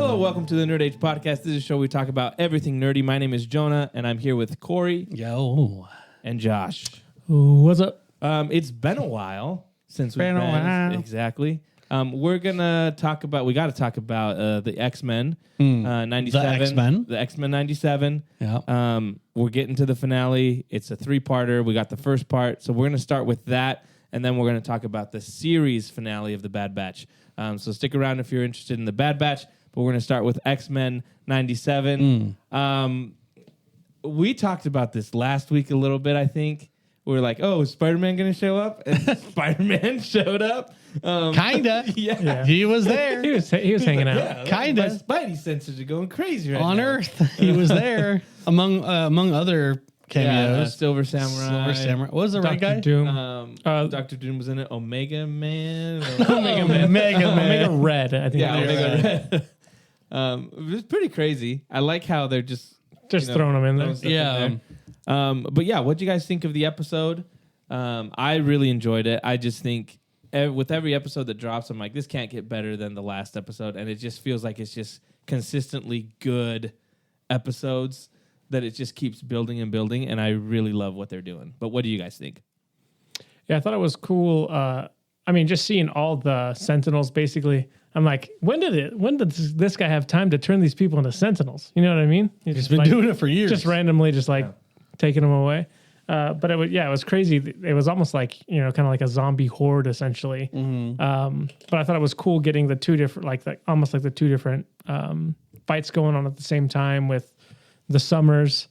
Hello, welcome to the Nerd Age Podcast. This is a show where we talk about everything nerdy. My name is Jonah, and I'm here with Corey. Yo. And Josh. What's up? It's been a while since we've Been a while. Exactly. We're gonna talk about. We got to talk about the X-Men 97. The X-Men? The X-Men 97. Yeah. We're getting to the finale. It's a 3-parter. We got the first part, so we're gonna start with that, and then we're gonna talk about the series finale of the Bad Batch. So stick around if you're interested in the Bad Batch. But we're gonna start with X-Men 97. We talked about this last week a little bit. I think we were like, "Oh, is Spider-Man gonna show up?" And Spider-Man showed up. Kinda. Yeah. He was there. He was hanging out. Yeah, Kinda. My Spidey senses are going crazy right On now. Earth. He was there. Among other cameos. Silver Samurai. Silver Samurai. What was the right Dr. guy? Doom. Dr. Doom was in it. Omega Man. Omega Man. Omega Red, I think. Yeah, it is. Omega Red. It was pretty crazy. I like how they're just Throwing him in there. throwing stuff in Yeah. there. But yeah, what do you guys think of the episode? I really enjoyed it. I just think with every episode that drops, I'm like, this can't get better than the last episode, and it just feels like it's just consistently good episodes that it just keeps building and building, and I really love what they're doing. But what do you guys think? Yeah, I thought it was cool. Just seeing all the Sentinels basically. I'm like, when did this guy have time to turn these people into Sentinels? You know what I mean? He's been doing it for years. Just randomly, taking them away. But it was crazy. It was almost like, kind of like a zombie horde essentially. Mm-hmm. But I thought it was cool getting the two different, almost like the two different fights going on at the same time with the Summers.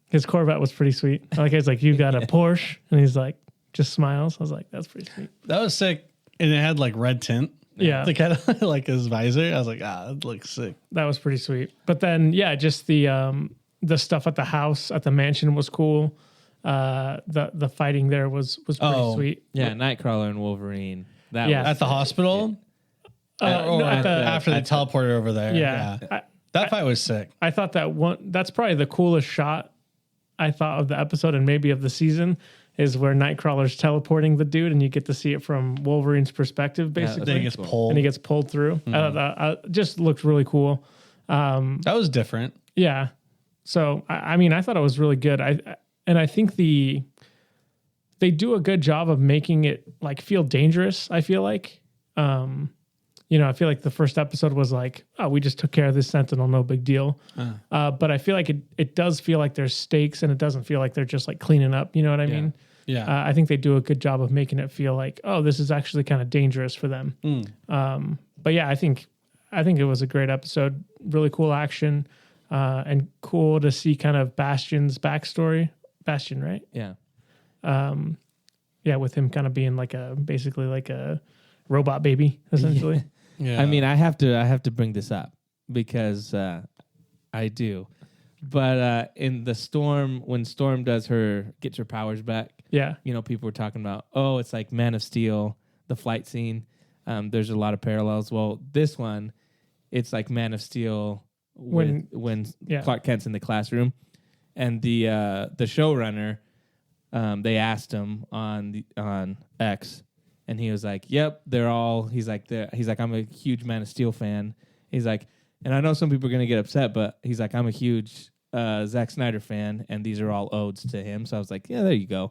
His Corvette was pretty sweet. He's like, you got a Porsche, and he's like, just smiles. I was like, that's pretty sweet. That was sick. And it had like red tint. Yeah. Like kind of like his visor. I was like, that looks sick. That was pretty sweet. But then, just the stuff at the house, at the mansion was cool. The fighting there was pretty sweet. Yeah, Nightcrawler and Wolverine. That Yeah. was At the hospital? After they teleported over there. Yeah. That fight was sick. I thought that's probably the coolest shot I thought of the episode and maybe of the season is where Nightcrawler's teleporting the dude and you get to see it from Wolverine's perspective, basically. Then he gets pulled. And he gets pulled through. Mm-hmm. Just looked really cool. That was different. Yeah. So, I thought it was really good. I think they do a good job of making it feel dangerous, I feel like. I feel like the first episode was like, oh, we just took care of this Sentinel, no big deal. But I feel like it does feel like there's stakes and it doesn't feel like they're just cleaning up. You know what I mean? Yeah. I think they do a good job of making it feel like, oh, this is actually kind of dangerous for them. But yeah, I think it was a great episode. Really cool action and cool to see kind of Bastion's backstory. Bastion, right? Yeah. With him kind of being basically like a robot baby, essentially. Yeah. I have to bring this up because I do. But in the Storm, when Storm gets her powers back, people were talking about, oh, it's like Man of Steel, the flight scene. There's a lot of parallels. Well, this one, it's like Man of Steel when Clark Kent's in the classroom, and the showrunner, they asked him on X. And he was like, "Yep, they're all." He's like, "I'm a huge Man of Steel fan." He's like, and I know some people are gonna get upset, but he's like, "I'm a huge Zack Snyder fan, and these are all odes to him." So I was like, "Yeah, there you go."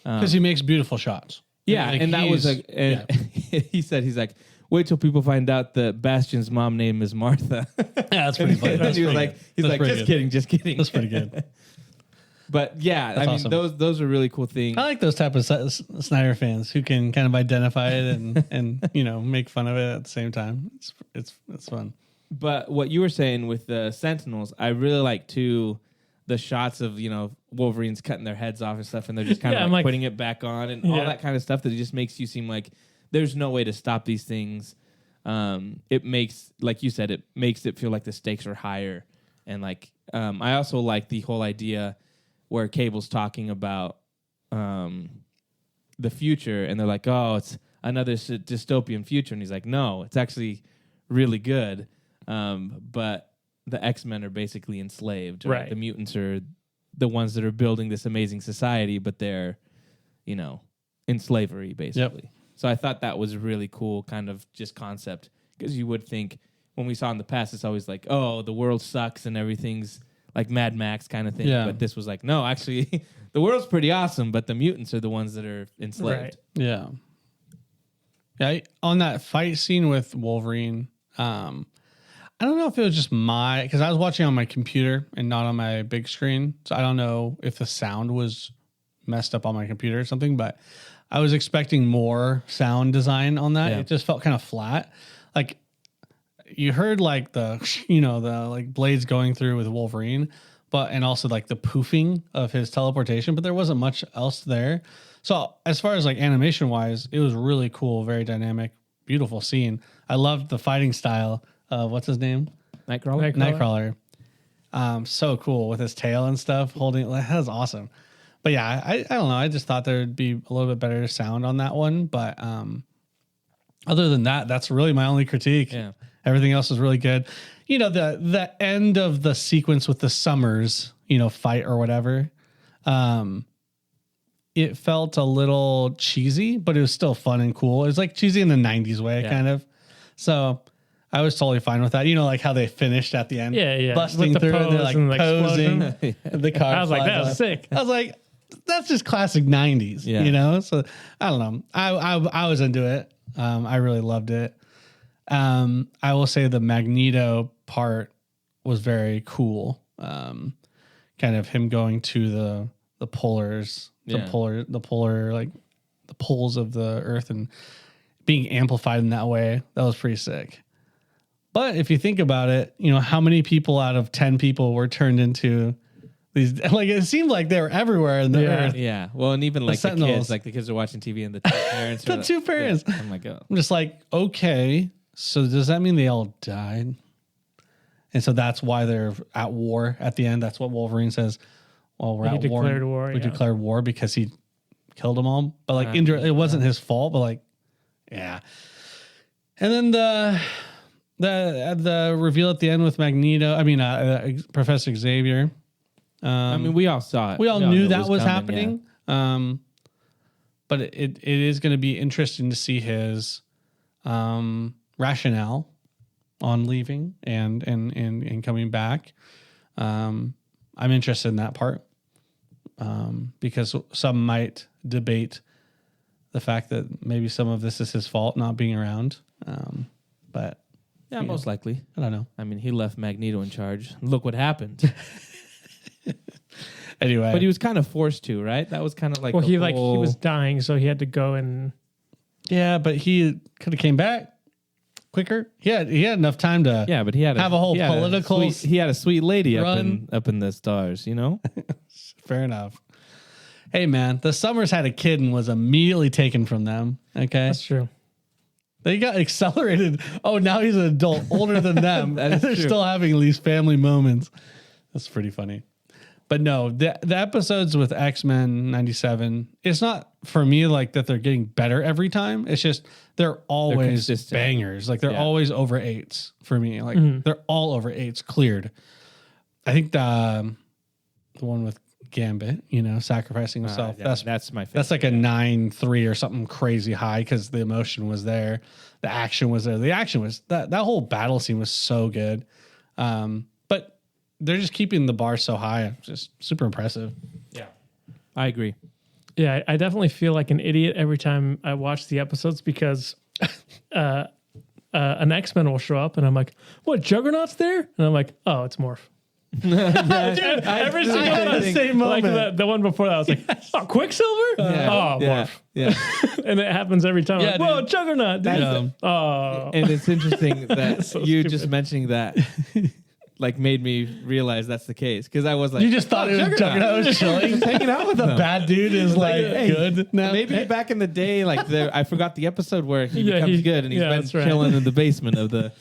Because he makes beautiful shots. Yeah, Like, and that was like, and he's like, "Wait till people find out that Bastion's mom name is Martha." Yeah, that's pretty funny. And he was like, "Just kidding, just kidding." That's pretty good. But yeah, That's awesome. those are really cool things. I like those type of Snyder fans who can kind of identify it and make fun of it at the same time. It's fun. But what you were saying with the Sentinels, I really like too the shots of Wolverines cutting their heads off and stuff, and they're just kind of putting it back on and all that kind of stuff that just makes you seem like there's no way to stop these things. It makes, like you said, it makes it feel like the stakes are higher, and I also like the whole idea where Cable's talking about the future, and they're like, "Oh, it's another dystopian future," and he's like, "No, it's actually really good." But the X-Men are basically enslaved. Right? The mutants are the ones that are building this amazing society, but they're, in slavery, basically. Yep. So I thought that was really cool kind of just concept, because you would think when we saw in the past, it's always like, oh, the world sucks and everything's like Mad Max kind of thing. Yeah. But this was like, no, actually, the world's pretty awesome, but the mutants are the ones that are enslaved. Right. Yeah. Yeah. On that fight scene with Wolverine, I don't know if it was just because I was watching on my computer and not on my big screen. So I don't know if the sound was messed up on my computer or something, but I was expecting more sound design on that. Yeah. It just felt kind of flat. Like you heard like the like blades going through with Wolverine, and also like the poofing of his teleportation, but there wasn't much else there. So as far as like animation wise, it was really cool, very dynamic, beautiful scene. I loved the fighting style of what's his name? Nightcrawler. So cool with his tail and stuff holding. That was awesome. But yeah, I don't know. I just thought there'd be a little bit better sound on that one. But other than that, that's really my only critique. Yeah. Everything else is really good. You know, the end of the sequence with the Summers, fight or whatever. It felt a little cheesy, but it was still fun and cool. It was like cheesy in the 90s way, kind of. So I was totally fine with that. Like how they finished at the end. Yeah. Busting With the through and they're like pose and, posing. The car. I was like, flies that was off. sick. I was like, that's just classic 90s, So I don't know. I was into it. I really loved it. I will say the Magneto part was very cool. Kind of him going to the polars, the polar, like the poles of the earth and being amplified in that way. That was pretty sick. But if you think about it, how many people out of 10 people were turned into these? Like it seemed like they were everywhere in the earth. Yeah. Well, and even like the kids are watching TV and the two parents. The two parents. Oh my God. I'm just like, okay, so does that mean they all died? And so that's why they're at war at the end. That's what Wolverine says. Well, we're at war. We declared war because he killed them all. But like, it wasn't his fault. But like, yeah. And then the reveal at the end with Magneto. I mean, Professor Xavier. We all saw it. We all knew that was happening. Yeah. But it is going to be interesting to see his rationale on leaving and coming back. I'm interested in that part because some might debate the fact that maybe some of this is his fault not being around. But yeah, most likely. I don't know. I mean, he left Magneto in charge. Look what happened. Anyway, but he was kind of forced to, right? That was kind of like he was dying, so he had to go and but he could have came back quicker. He had enough time to but he had have a whole political. He had a sweet lady up in the stars, Fair enough. Hey man, the Summers had a kid and was immediately taken from them. Okay, that's true. They got accelerated. Oh, now he's an adult, older than them, and they're still having these family moments. That's pretty funny. But no, the episodes with X-Men 97, it's not for me like that they're getting better every time. It's just they're always bangers. Like they're always over 8s for me. Like they're all over 8s cleared. I think the one with Gambit, sacrificing himself. That's my favorite. That's like a 9.3 or something crazy high because the emotion was there. The action was there. The action was that whole battle scene was so good. But they're just keeping the bar so high. Just super impressive. Yeah, I agree. Yeah, I definitely feel like an idiot every time I watch the episodes because an X-Men will show up and I'm like, what, Juggernaut's there? And I'm like, oh, it's Morph. Dude, every single one the same moment. Like the one before that, I was like, oh, Quicksilver? Morph. Yeah. And it happens every time. Yeah, like, whoa, Juggernaut. And it's interesting that so you stupid. just mentioning that like made me realize that's the case because I was like, you just thought it was Juggernaut was chilling, just hanging out with the them. bad dude is like hey, good now. Maybe back in the day, like I forgot the episode where he becomes good and he's been chilling in the basement of the.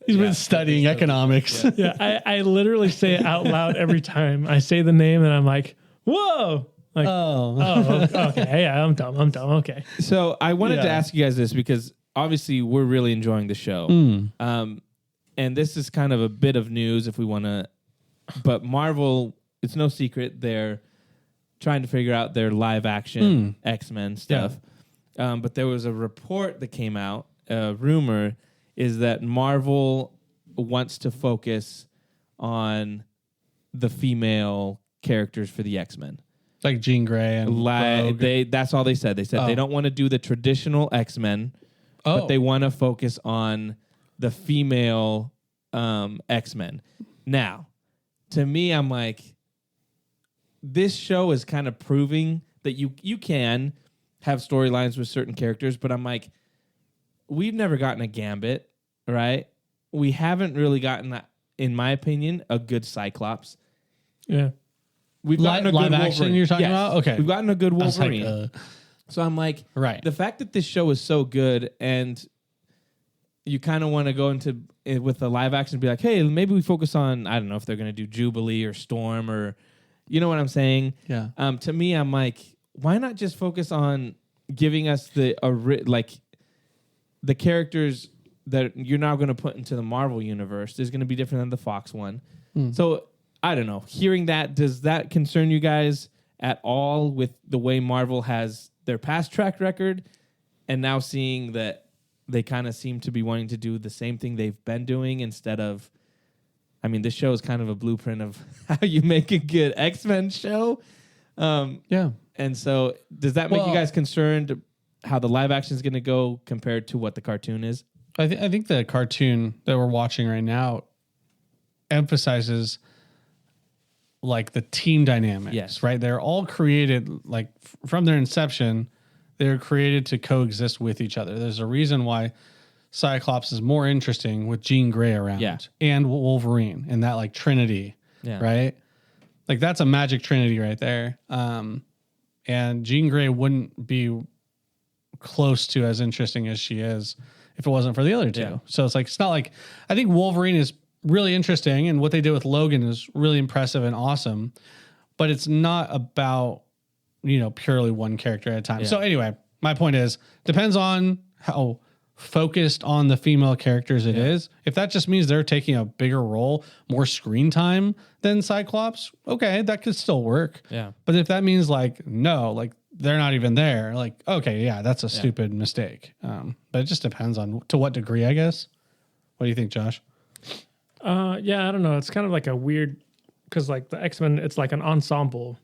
He's been studying economics. Yeah, I literally say it out loud every time I say the name, and I'm like, whoa. Like, okay. Yeah, I'm dumb. Okay. So I wanted to ask you guys this because obviously we're really enjoying the show. And this is kind of a bit of news if we want to, but Marvel, it's no secret, they're trying to figure out their live action X-Men stuff. But there was a report that came out, a rumor, is that Marvel wants to focus on the female characters for the X-Men. Like Jean Grey and Rogue. That's all they said. They said they don't want to do the traditional X-Men, but they want to focus on the female X-Men. Now, to me, I'm like, this show is kind of proving that you can have storylines with certain characters, but I'm like, we've never gotten a Gambit, right? We haven't really gotten, in my opinion, a good Cyclops. Yeah. We've gotten a live good action Wolverine. you're talking about? Okay. We've gotten a good Wolverine. Like, so I'm like, right. The fact that this show is so good and you kind of want to go into it with the live action and be like, hey, maybe we focus on, I don't know if they're going to do Jubilee or Storm or, you know what I'm saying? Yeah. To me, I'm like, why not just focus on giving us the characters that you're now going to put into the Marvel universe is going to be different than the Fox one. So I don't know. Hearing that, does that concern you guys at all with the way Marvel has their past track record and now seeing that they kind of seem to be wanting to do the same thing they've been doing instead of, I mean, this show is kind of a blueprint of how you make a good X-Men show. Yeah. And so does that make you guys concerned how the live action is going to go compared to what the cartoon is? I think the cartoon that we're watching right now emphasizes like the team dynamics, yes. Right? They're all created like from their inception, they're created to coexist with each other. There's a reason why Cyclops is more interesting with Jean Grey around and Wolverine and that like Trinity, right? Like that's a magic Trinity right there. And Jean Grey wouldn't be close to as interesting as she is if it wasn't for the other two. Yeah. So it's not like, I think Wolverine is really interesting and what they did with Logan is really impressive and awesome, but it's not about, purely one character at a time. Yeah. So anyway, my point is, depends on how focused on the female characters it is. If that just means they're taking a bigger role, more screen time than Cyclops, okay, that could still work. Yeah. But if that means no, they're not even there, okay, yeah, that's a stupid mistake. But it just depends on to what degree, I guess. What do you think, Josh? I don't know. It's kind of like a weird, because like the X-Men, it's like an ensemble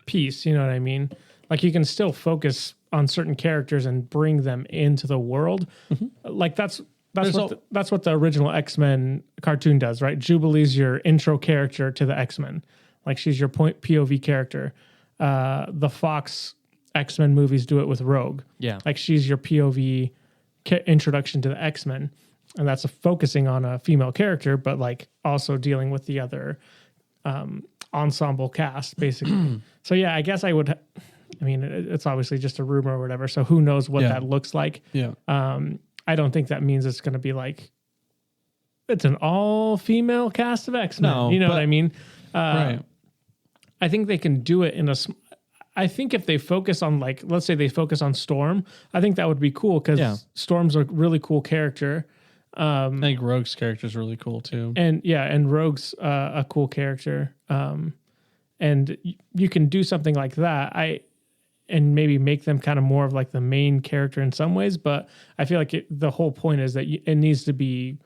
piece. You know what I mean? Like you can still focus on certain characters and bring them into the world. Mm-hmm. Like that's what the original X-Men cartoon does, right? Jubilee's your intro character to the X-Men. Like she's your POV character. The Fox X-Men movies do it with Rogue. Yeah. Like she's your POV introduction to the X-Men. And that's focusing on a female character, but like also dealing with the other ensemble cast, basically. So yeah, I guess it's obviously just a rumor or whatever. So who knows what that looks like? Yeah. I don't think that means it's going to be like it's an all-female cast of X-Men. No, you know what I mean? Right. I think they can do it in I think if they focus on let's say they focus on Storm, I think that would be cool because Storm's a really cool character. I think Rogue's character is really cool too. And Rogue's a cool character. And you can do something like that. And maybe make them kind of more of like the main character in some ways, but I feel like the whole point is that it needs to be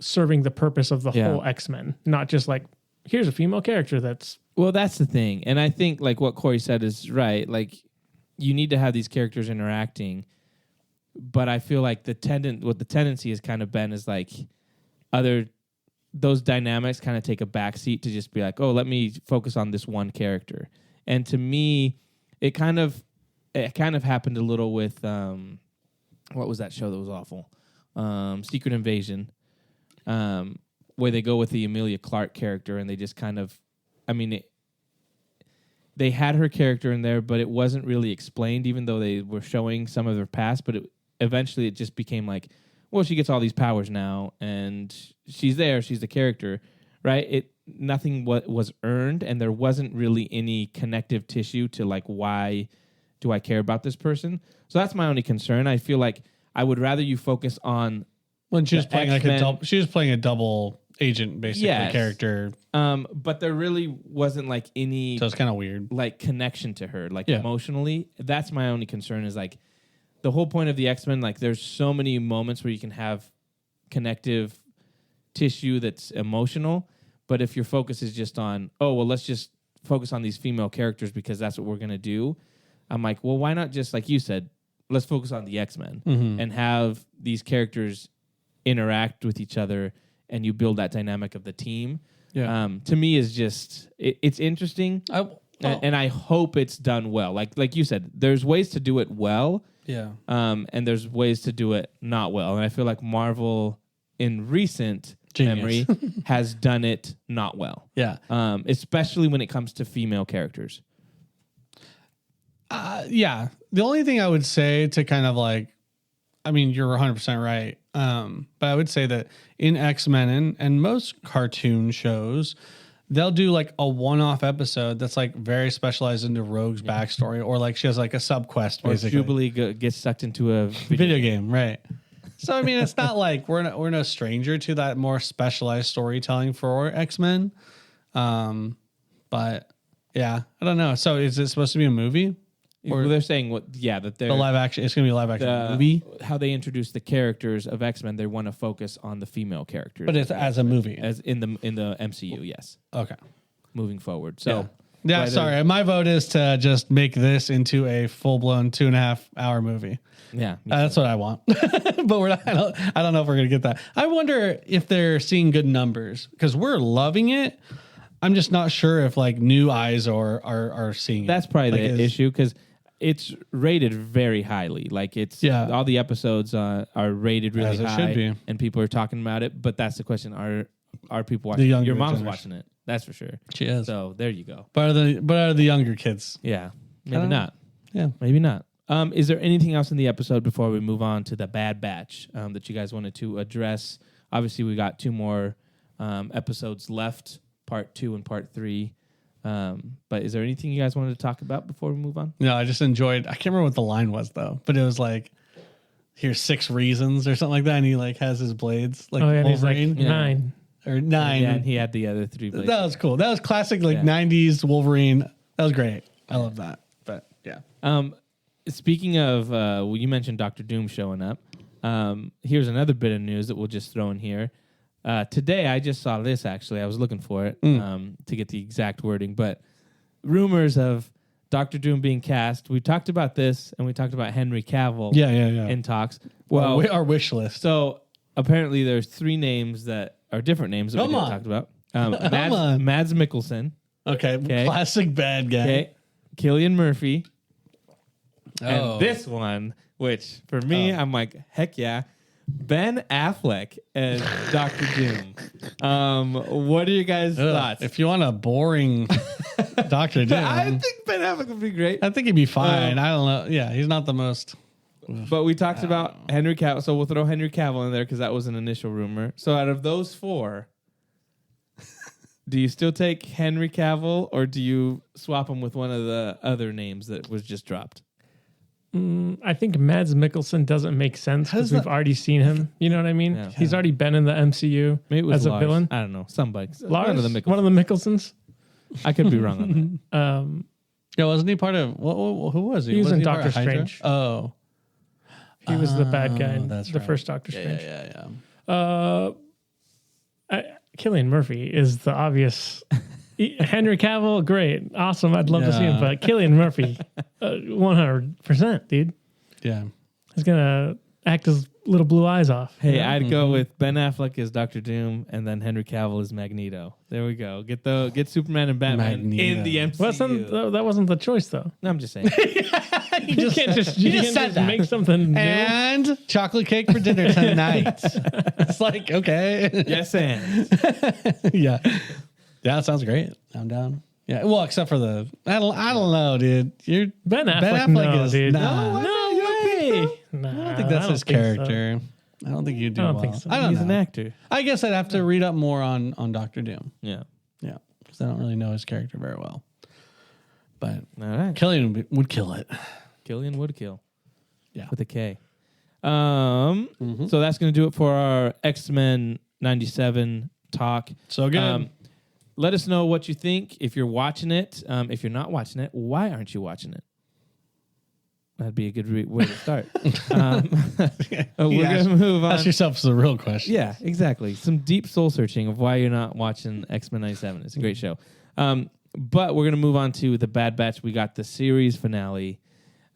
serving the purpose of the whole X-Men, not just like, here's a female character that's... Well, that's the thing. And I think like what Corey said is right. Like you need to have these characters interacting, but I feel like what the tendency has kind of been is like those dynamics kind of take a backseat to just be like, oh, let me focus on this one character. And to me, it kind of happened a little with what was that show that was awful? Secret Invasion, where they go with the Emilia Clarke character and they just kind of, they had her character in there, but it wasn't really explained, even though they were showing some of her past. But eventually it just became like, well, she gets all these powers now, and she's there, she's the character, right? Nothing was earned, and there wasn't really any connective tissue to like, why do I care about this person? So that's my only concern. I feel like I would rather you focus on when she was playing she was playing a double agent basically character. But there really wasn't like any, so it's kind of weird, like connection to her, like emotionally. That's my only concern is like the whole point of the X-Men, like there's so many moments where you can have connective tissue that's emotional, but if your focus is just on, oh, well, let's just focus on these female characters because that's what we're going to do. I'm like, well, why not just, like you said, let's focus on the X-Men and have these characters interact with each other and you build that dynamic of the team. Yeah. To me is just, it's interesting. And I hope it's done well. Like you said, there's ways to do it well. Yeah. And there's ways to do it not well. And I feel like Marvel in recent memory has done it not well. Yeah. Especially when it comes to female characters. Yeah. The only thing I would say to kind of like, I mean, you're 100% right. But I would say that in X-Men and most cartoon shows, they'll do like a one-off episode that's like very specialized into Rogue's backstory, or like she has like a sub-quest basically. Or Jubilee gets sucked into a video game, right? So I mean, it's not like we're no stranger to that more specialized storytelling for X-Men. But yeah, I don't know. So is it supposed to be a movie? Or they're saying that they're the live action. It's gonna be a live action movie. How they introduce the characters of X-Men, they want to focus on the female characters, but it's as a movie, as in the MCU. Yes. Okay. Moving forward, so yeah. Sorry, my vote is to just make this into a full blown 2.5 hour movie. Yeah, that's what I want. But we're not, I don't know if we're gonna get that. I wonder if they're seeing good numbers because we're loving it. I'm just not sure if like new eyes are seeing. That's probably the issue because it's rated very highly. Like all the episodes are rated really high, should be. And people are talking about it. But that's the question: are people watching? Your mom's watching it. That's for sure. She is. So there you go. But are the younger kids? Yeah, maybe not. Yeah, maybe not. Is there anything else in the episode before we move on to the Bad Batch that you guys wanted to address? Obviously, we got 2 more episodes left, part 2 and part 3. But is there anything you guys wanted to talk about before we move on? No, I just enjoyed. I can't remember what the line was though, but it was like, "Here's 6 reasons" or something like that, and he like has his blades like Wolverine. He's like 9 or 9. Yeah, and he had the other 3 blades. That was cool. That was classic 90s Wolverine. That was great. I love that. But yeah. Speaking of, you mentioned Dr. Doom showing up. Here's another bit of news that we'll just throw in here. Today, I just saw this, actually. I was looking for it to get the exact wording. But rumors of Dr. Doom being cast. We talked about this, and we talked about Henry Cavill in talks. Well, our wish list. So apparently there's 3 names that are different names that we talked about. Mads Mikkelsen. Okay. Classic bad guy. Okay. Cillian Murphy. And this one, which for me, I'm like, heck yeah. Ben Affleck as Dr. Doom. What are you guys' thoughts? If you want a boring Dr. Doom, I think Ben Affleck would be great. I think he'd be fine. I don't know. Yeah, he's not the most. But we talked about Henry Cavill, so we'll throw Henry Cavill in there because that was an initial rumor. So out of those 4, do you still take Henry Cavill or do you swap him with one of the other names that was just dropped? I think Mads Mikkelsen doesn't make sense because we've already seen him. You know what I mean? Yeah. He's already been in the MCU as a villain. I don't know. Somebody. One of the Mickelsons. I could be wrong on that. Yeah, wasn't he part of... who was he? He was in Doctor Strange. Oh. He was the bad guy in the first Doctor Strange. Yeah. Cillian Murphy is the obvious... Henry Cavill, great, awesome. I'd love to see him, but Cillian Murphy, 100%, dude. Yeah, he's gonna act his little blue eyes off. Hey, I'd go with Ben Affleck as Dr. Doom, and then Henry Cavill as Magneto. There we go. Get Superman and Batman in the MCU. Well, that wasn't the choice, though. No, I'm just saying. you can't just make something new. And chocolate cake for dinner tonight. It's like, okay, yes, and yeah. Yeah, that sounds great. I'm down. Yeah, well, except for the I don't know, dude. You're Ben Affleck is dude. No way. I don't think that's his character. So. I don't think you do. I don't think so. He's an actor. I guess I'd have to read up more on Dr. Doom. Yeah, because I don't really know his character very well. But all right, Cillian would kill it. Cillian would kill. Yeah, with a K. So that's going to do it for our X-Men 97 talk. So good. Let us know what you think. If you're watching it, if you're not watching it, why aren't you watching it? That'd be a good way to start. We're going to move on. Ask yourself the real question. Yeah, exactly. Some deep soul searching of why you're not watching X-Men 97. It's a great show. But we're going to move on to The Bad Batch. We got the series finale.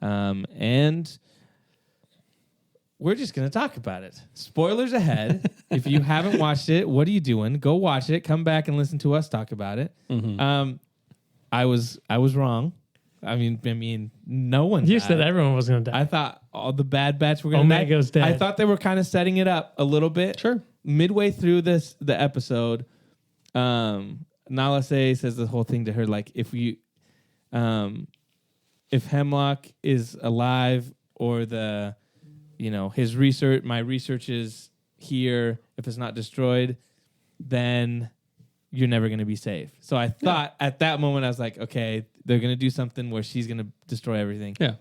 And we're just going to talk about it. Spoilers ahead. If you haven't watched it, what are you doing? Go watch it. Come back and listen to us talk about it. Mm-hmm. I was wrong. I mean, no one. You said everyone was going to die. I thought all the Bad Batch were going to die. Omega's dead. I thought they were kind of setting it up a little bit. Sure. Midway through the episode, Nala says the whole thing to her, like, if Hemlock is alive or his research, my research is here, if it's not destroyed, then you're never going to be safe. So I thought at that moment, I was like, okay, they're going to do something where she's going to destroy everything. Yeah.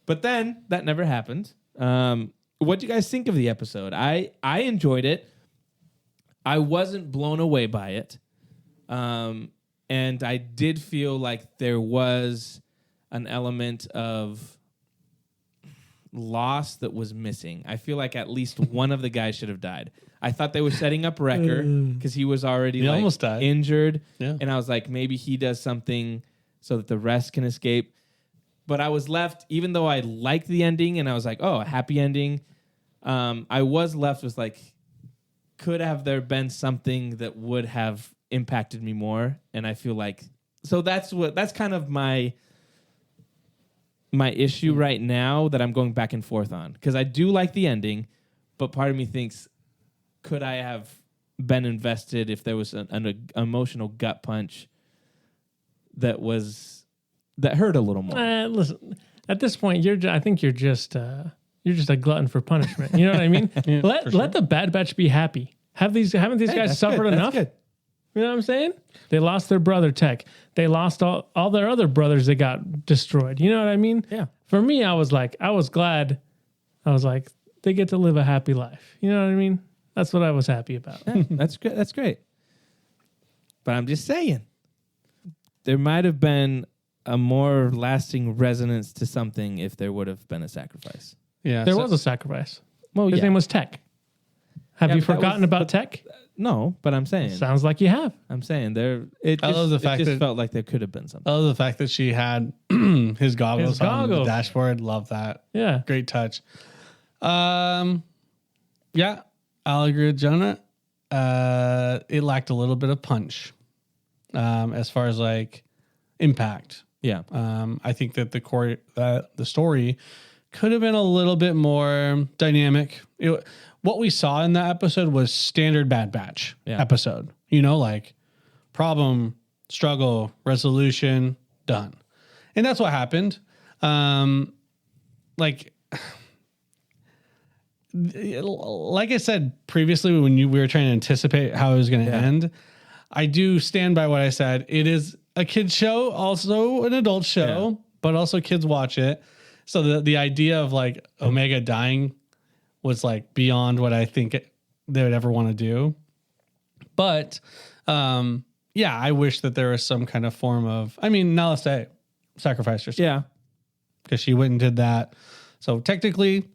But then that never happened. What do you guys think of the episode? I enjoyed it. I wasn't blown away by it. And I did feel like there was an element of loss that was missing. I feel like at least one of the guys should have died. I thought they were setting up Wrecker because he was already almost died. Injured. Yeah. And I was like, maybe he does something so that the rest can escape. But I was left, even though I liked the ending and I was like, oh, a happy ending, I was left with like, could have there been something that would have impacted me more? And I feel like, so that's kind of my issue right now that I'm going back and forth on. Because I do like the ending, but part of me thinks, could I have been invested if there was an emotional gut punch that hurt a little more? Listen, at this point, I think you're just a glutton for punishment. You know what I mean? Yeah, let the Bad Batch be happy. Haven't these guys suffered enough? You know what I'm saying? They lost their brother Tech. They lost all their other brothers that got destroyed. You know what I mean? Yeah. For me, I was glad. I was like, they get to live a happy life. You know what I mean? That's what I was happy about. Yeah, that's good. That's great. But I'm just saying, there might have been a more lasting resonance to something if there would have been a sacrifice. Yeah, there was a sacrifice. Well, his name was Tech. Have you forgotten about Tech? No, but I'm saying. Sounds like you have. I'm saying there. It just felt like there could have been something. I love the fact that she had his goggles on the dashboard. Love that. Yeah, great touch. Yeah, I'll agree with Jonah. It lacked a little bit of punch, as far as like impact. Yeah. I think that the story could have been a little bit more dynamic. What we saw in that episode was standard Bad Batch episode. Like problem, struggle, resolution, done. And that's what happened. Like I said previously when we were trying to anticipate how it was going to end, I do stand by what I said. It is a kid's show, also an adult show, but also kids watch it. So the idea of like Omega dying was like beyond what I think they would ever want to do. But I wish that there was some kind of form of, Nala Se sacrificed herself. Yeah. Because she went and did that. So technically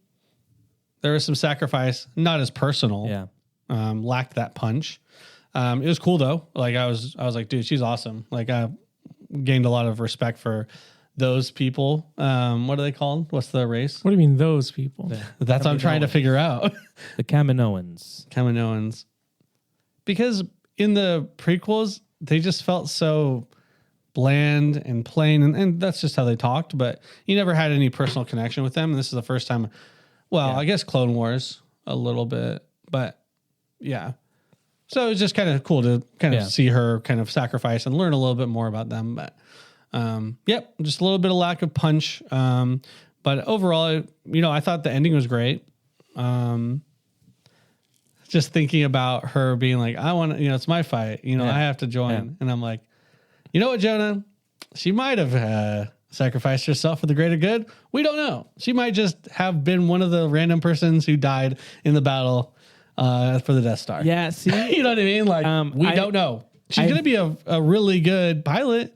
there was some sacrifice, not as personal. Yeah. Lacked that punch. It was cool though. Like I was like, dude, she's awesome. Like I gained a lot of respect for those people. What are they called? What's the race? What do you mean those people? That's what I'm trying to figure out. The Kaminoans. Because in the prequels, they just felt so bland and plain, and that's just how they talked, but you never had any personal connection with them. And this is the first time, I guess Clone Wars a little bit, but yeah. So it was just kind of cool to kind of see her kind of sacrifice and learn a little bit more about them. But just a little bit of lack of punch. But overall, I thought the ending was great. Just thinking about her being like, I want to, it's my fight, I have to join. Yeah. And I'm like, you know what, Jonah? She might have sacrificed herself for the greater good. We don't know. She might just have been one of the random persons who died in the battle for the Death Star. Yeah, see? You know what I mean? Like, we don't know. She's going to be a really good pilot.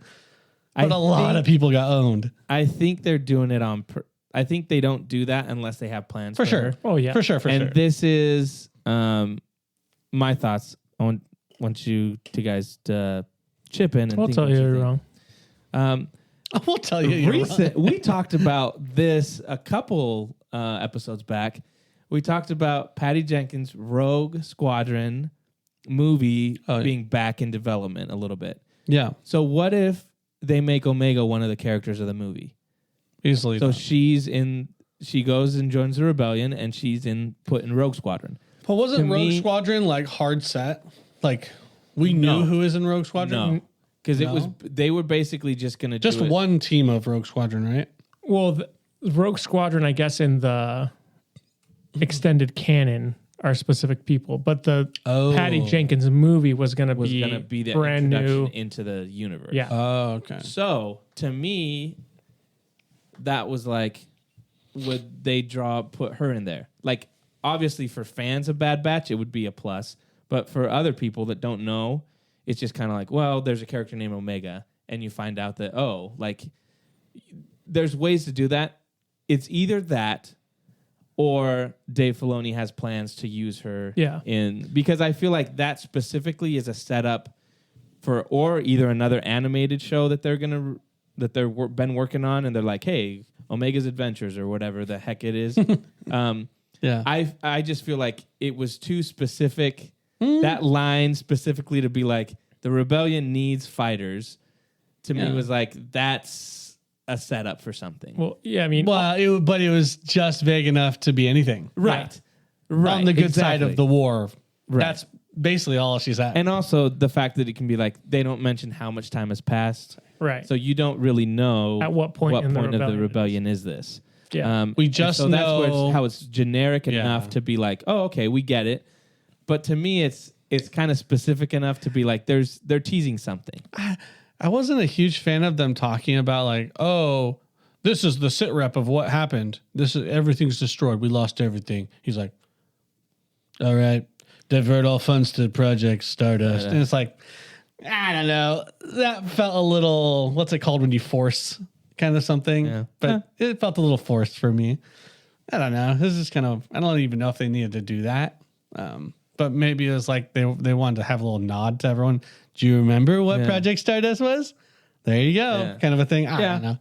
But a lot of people got owned. I think they're doing it on. I think they don't do that unless they have plans for sure. her. Oh yeah, for sure. And this is my thoughts. I want you two guys to chip in. And I'll tell you you're wrong. I will tell you you're wrong. We talked about this a couple episodes back. We talked about Patty Jenkins' Rogue Squadron movie being back in development a little bit. Yeah. So what if they make Omega one of the characters of the movie? Easily. So she goes and joins the rebellion, and she's put in Rogue Squadron. But wasn't Rogue Squadron like hard set? Like we knew who is in Rogue Squadron? No. Because they were basically just going to just do one team of Rogue Squadron, right? Well, the Rogue Squadron, I guess, in the extended canon are specific people, but the Patty Jenkins movie was going to be the brand new into the universe. Yeah. Oh, okay. So to me, that was like, would they put her in there? Like, obviously for fans of Bad Batch, it would be a plus, but for other people that don't know, it's just kind of like, well, there's a character named Omega, and you find out that there's ways to do that. It's either that, or Dave Filoni has plans to use her because I feel like that specifically is a setup for either another animated show that they've been working on, and they're like, hey, Omega's Adventures or whatever the heck it is. I just feel like it was too specific. That line specifically to be like, the rebellion needs fighters, to me was like, that's a setup for something. Well, yeah, I mean, but it was just vague enough to be anything. Right. On the good side of the war. Right. That's basically all she's at. And also the fact that it can be like, they don't mention how much time has passed. Right. So you don't really know at what point of the rebellion is this. Yeah. We just know. That's where how it's generic enough to be like, oh, okay, we get it. But to me, it's kind of specific enough to be like, they're teasing something. I wasn't a huge fan of them talking about like, oh, this is the sit rep of what happened. Everything's destroyed. We lost everything. He's like, all right, divert all funds to Project Stardust. And it's like, I don't know. That felt a little, what's it called when you force kind of something? Yeah. But it felt a little forced for me. I don't know. This is kind of, I don't even know if they needed to do that. But maybe it was like they wanted to have a little nod to everyone. Do you remember what Project Stardust was? There you go. Kind of a thing. I don't know.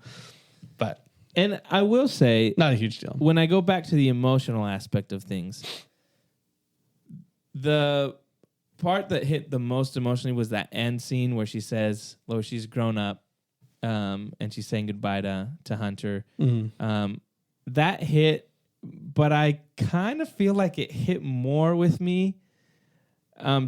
And I will say, not a huge deal. When I go back to the emotional aspect of things, the part that hit the most emotionally was that end scene where she says, she's grown up, and she's saying goodbye to Hunter. Mm-hmm. That hit, but I kind of feel like it hit more with me.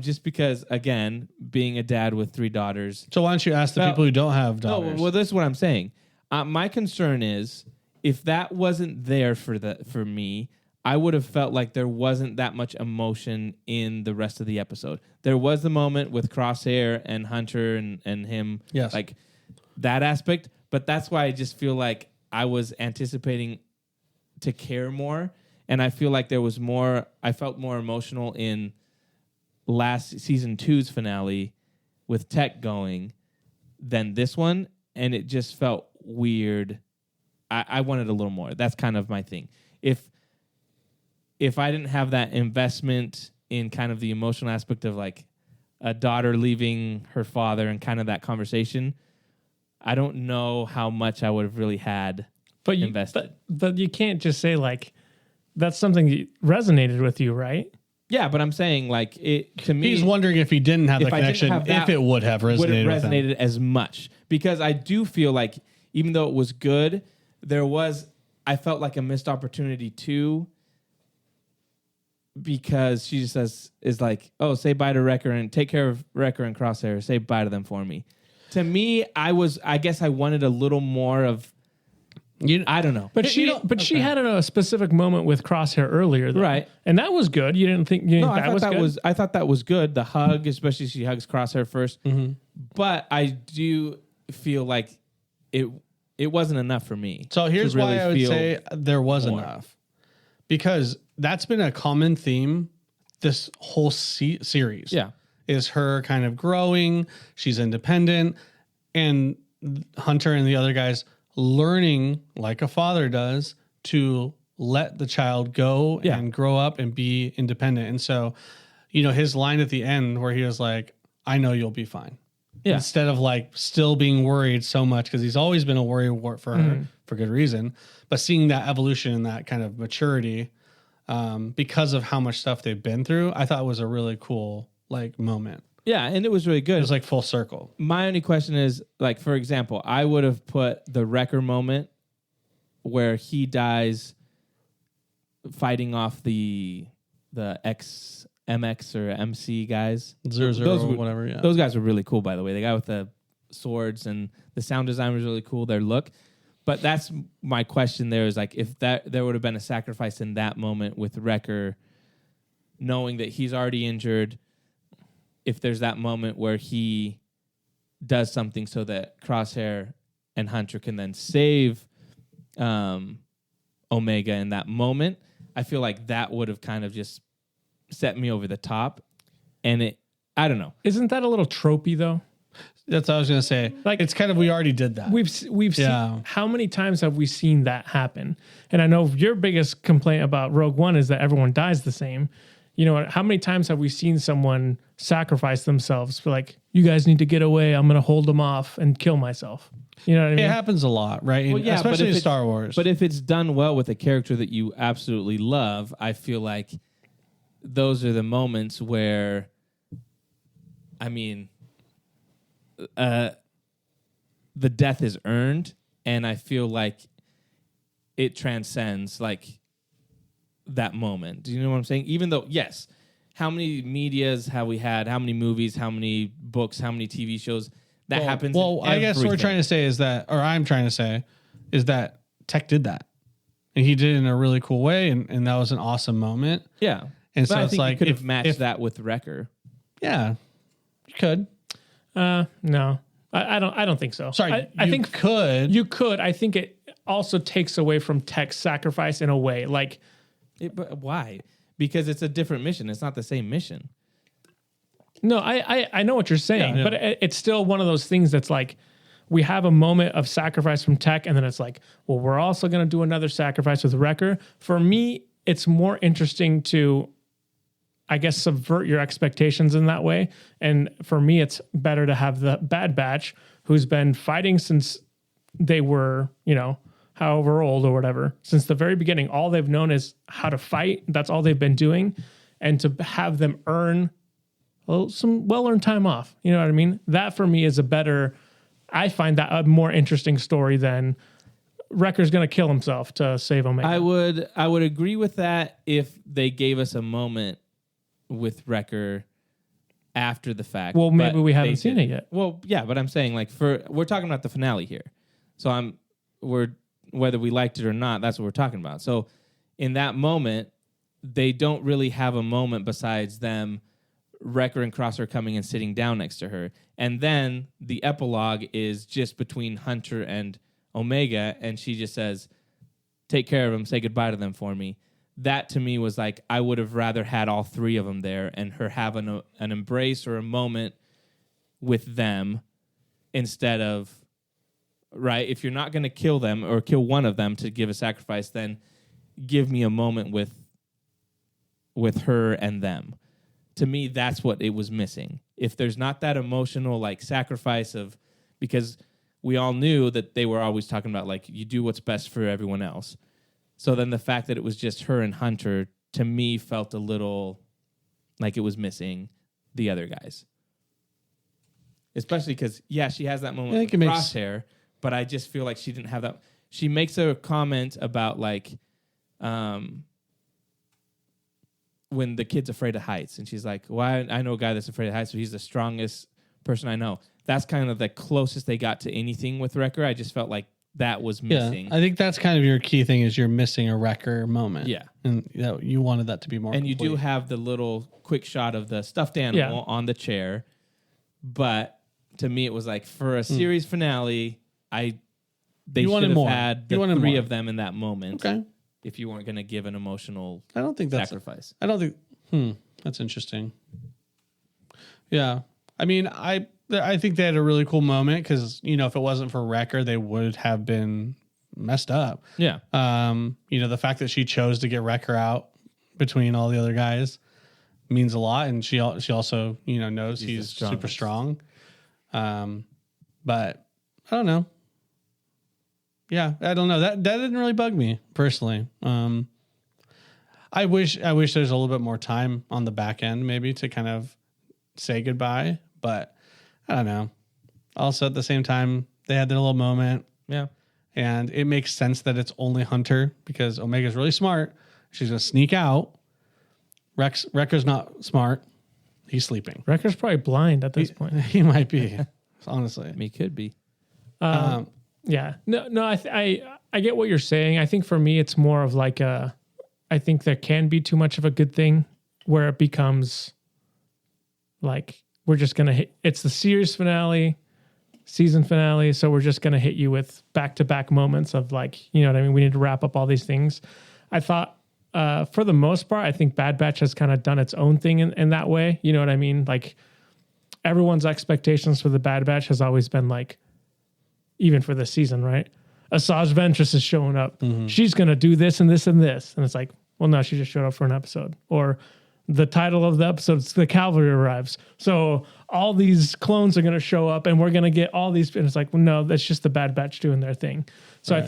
Just because, again, being a dad with 3 daughters. So why don't you ask the people who don't have daughters? No, well, this is what I'm saying. My concern is, if that wasn't there for me, I would have felt like there wasn't that much emotion in the rest of the episode. There was the moment with Crosshair and Hunter and him, like that aspect. But that's why I just feel like I was anticipating to care more, and I feel like there was more. I felt more emotional in last season 2's finale with Tech going than this one, and it just felt weird. I wanted a little more. That's kind of my thing. If I didn't have that investment in kind of the emotional aspect of like a daughter leaving her father and kind of that conversation, I don't know how much I would have really had invested. But you can't just say like that's something that resonated with you, right? Yeah, but I'm saying like it to me. He's wondering if he didn't have the connection, if it would have resonated as much, because I do feel like even though it was good, I felt like a missed opportunity too. Because she just is like, oh, say bye to Wrecker and take care of Wrecker and Crosshair. Say bye to them for me. To me, I guess I wanted a little more of. I don't know, but she had a specific moment with Crosshair earlier, though. Right? And that was good. You didn't think that was good? I thought that was good. The hug, especially she hugs Crosshair first. Mm-hmm. But I do feel like it wasn't enough for me. So here's why I would say there was enough, because that's been a common theme this whole series. Yeah, is her kind of growing. She's independent, and Hunter and the other guys learning like a father does to let the child go and grow up and be independent. And so, his line at the end where he was like, I know you'll be fine. Yeah. Instead of like still being worried so much, because he's always been a worrywart for her for good reason. But seeing that evolution and that kind of maturity because of how much stuff they've been through, I thought was a really cool like moment. Yeah, and it was really good. It was like full circle. My only question is, like, for example, I would have put the Wrecker moment where he dies fighting off the MX or MC guys. 00 those or whatever, yeah. Those guys were really cool, by the way. The guy with the swords and the sound design was really cool, their look. But that's my question there is, like, if there would have been a sacrifice in that moment with Wrecker, knowing that he's already injured, if there's that moment where he does something so that Crosshair and Hunter can then save Omega in that moment, I feel like that would have kind of just set me over the top. And I don't know. Isn't that a little tropey though? That's what I was going to say. Like, it's kind of, we already did that. We've seen, how many times have we seen that happen? And I know your biggest complaint about Rogue One is that everyone dies the same. How many times have we seen someone sacrifice themselves for like, you guys need to get away, I'm going to hold them off and kill myself? You know what I mean? It happens a lot, right? Well, especially in Star Wars. But if it's done well with a character that you absolutely love, I feel like those are the moments where, I mean, the death is earned, and I feel like it transcends like that moment. Do you know what I'm saying? Even though, yes, how many medias have we had? How many movies? How many books? How many TV shows? That happens. Well, I guess what we're trying to say is that, or I'm trying to say, is that Tech did that, and he did it in a really cool way, and that was an awesome moment. Yeah, and but so I it's think like you could have matched that with Wrecker. Yeah, you could. No, I don't think so. Sorry, I think you could. I think it also takes away from Tech's sacrifice in a way. Like, but why? Because it's a different mission. It's not the same mission. No, I know what you're saying, but it's still one of those things that's like, we have a moment of sacrifice from Tech, and then it's like, well, we're also going to do another sacrifice with Wrecker. For me, it's more interesting to, I guess, subvert your expectations in that way. And for me, it's better to have the Bad Batch, who's been fighting since they were, however old or whatever, since the very beginning. All they've known is how to fight. That's all they've been doing. And to have them earn some well-earned time off. You know what I mean? That for me is I find that a more interesting story than Wrecker's going to kill himself to save Omega. I would agree with that if they gave us a moment with Wrecker after the fact. Well, maybe we haven't seen it yet. Well, yeah, but I'm saying like we're talking about the finale here. So whether we liked it or not, that's what we're talking about. So in that moment, they don't really have a moment besides them, Wrecker and Crosshair coming and sitting down next to her. And then the epilogue is just between Hunter and Omega, and she just says, take care of them, say goodbye to them for me. That to me was like, I would have rather had all three of them there and her have an embrace or a moment with them instead of, right, if you're not going to kill them or kill one of them to give a sacrifice, then give me a moment with her and them. To me, that's what it was missing. If there's not that emotional like sacrifice of, because we all knew that they were always talking about like, you do what's best for everyone else. So then the fact that it was just her and Hunter, to me, felt a little like it was missing the other guys. Especially because, yeah, she has that moment with Crosshair, but I just feel like she didn't have that. She makes a comment about like, when the kid's afraid of heights, and she's like, well, I know a guy that's afraid of heights, so he's the strongest person I know. That's kind of the closest they got to anything with Wrecker. I just felt like that was missing. Yeah, I think that's kind of your key thing is you're missing a Wrecker moment. Yeah. And you wanted that to be more And complete. you do have the little quick shot of the stuffed animal on the chair. But to me, it was like, for a series finale, they should have had the three of them in that moment. Okay. If you weren't going to give an emotional sacrifice. I don't think... That's interesting. Yeah. I mean, I think they had a really cool moment because, you know, if it wasn't for Wrecker, they would have been messed up. Yeah. You know, the fact that she chose to get Wrecker out between all the other guys means a lot. And she also, you know, knows he's super strong. But I don't know. Yeah, I don't know. That didn't really bug me personally. I wish there's a little bit more time on the back end maybe to kind of say goodbye, but I don't know. Also at the same time, they had their little moment. Yeah. And it makes sense that it's only Hunter because Omega's really smart. She's going to sneak out. Wrecker's not smart. He's sleeping. Wrecker's probably blind at this point. He might be, honestly. He could be. Yeah. No. I get what you're saying. I think for me, it's more of like I think there can be too much of a good thing where it becomes like we're just gonna hit. It's the series finale, season finale, so we're just gonna hit you with back-to-back moments of like, you know what I mean. We need to wrap up all these things. I thought for the most part, I think Bad Batch has kind of done its own thing in that way. You know what I mean? Like everyone's expectations for the Bad Batch has always been like, even for this season, right? Asajj Ventress is showing up. Mm-hmm. She's going to do this and this and this. And it's like, well, no, she just showed up for an episode. Or the title of the episode is The Cavalry Arrives. So all these clones are going to show up and we're going to get all these. And it's like, well, no, that's just the Bad Batch doing their thing. So right.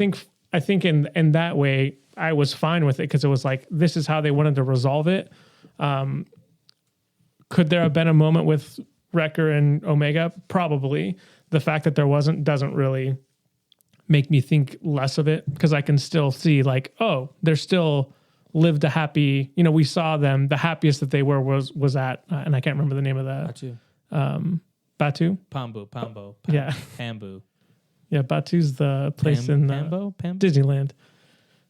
I think in that way, I was fine with it because it was like, this is how they wanted to resolve it. Could there have been a moment with Wrecker and Omega? Probably. The fact that there wasn't doesn't really make me think less of it because I can still see like, oh, they're still lived a happy, you know, we saw them, the happiest that they were was at, and I can't remember the name of that. Batu? Pambu. Yeah. Pambu. Yeah, Batu's the place in Disneyland.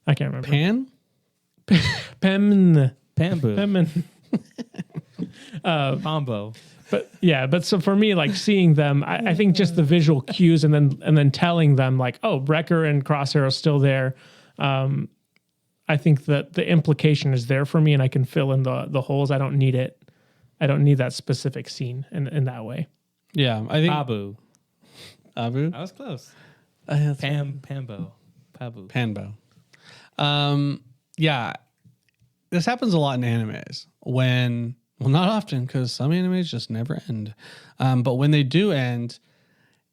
I can't remember. Pambu. Pombo. But so for me, like seeing them, I think just the visual cues and then telling them like, oh, Wrecker and Crosshair are still there. I think that the implication is there for me and I can fill in the holes. I don't need it. I don't need that specific scene in that way. Yeah. I think Abu. I was close. Panbo. Yeah. This happens a lot in animes when, well, not often because some animes just never end. But when they do end,